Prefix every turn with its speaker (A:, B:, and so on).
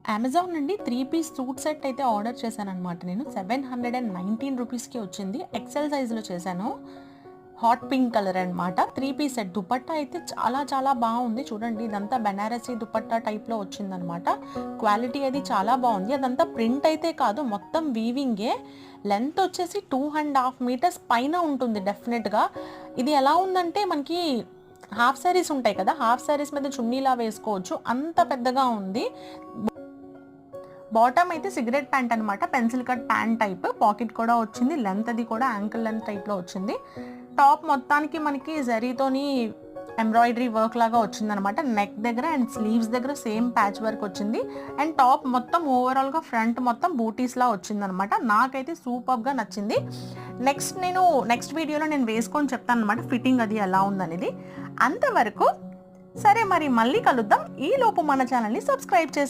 A: Amazon నుండి 3 piece suit set అయితే order చేశాననమాట నేను. 719 రూపీస్‌కి వచ్చింది. ఎక్సెల్ సైజ్‌లో చేశాను. హాట్ పింక్ కలర్ అనమాట. 3 పీస్ సెట్. దుపట్టా అయితే చాలా చాలా బాగుంది. చూడండి ఇదంతా బెనారసీ దుపట్టా టైప్‌లో వచ్చిందనమాట. క్వాలిటీ అది చాలా బాగుంది. అదంతా ప్రింట్ అయితే కాదు, మొత్తం వీవింగే. లెంత్ వచ్చేసి 2.5 మీటర్స్ పైన ఉంటుంది డెఫినెట్‌గా. ఇది ఎలా ఉందంటే మనకి హాఫ్ సారీస్ ఉంటాయి కదా, హాఫ్ సారీస్ మీద చున్నీలా వేసుకోవచ్చు, అంత పెద్దగా ఉంది. బాటమ్ అయితే సిగరెట్ ప్యాంట్ అనమాట, pencil cut pant type. Pocket కూడా వచ్చింది, లెంత్ అది కూడా యాంకిల్ లెంత్ టైప్లో వచ్చింది. టాప్ మొత్తానికి మనకి జరీతోని ఎంబ్రాయిడరీ వర్క్ లాగా వచ్చిందనమాట. నెక్ దగ్గర అండ్ స్లీవ్స్ దగ్గర సేమ్ ప్యాచ్ వర్క్ వచ్చింది. అండ్ టాప్ మొత్తం ఓవరాల్గా ఫ్రంట్ మొత్తం బూటీస్లా వచ్చిందనమాట. నాకైతే సూపర్గా నచ్చింది. నెక్స్ట్ వీడియోలో నేను వేసుకొని చెప్తాను అనమాట ఫిట్టింగ్ అది ఎలా ఉందనేది. అంతవరకు సరే, మరి మళ్ళీ కలుద్దాం. ఈ లోపు మన ఛానల్ని సబ్స్క్రైబ్ చేసుకోండి.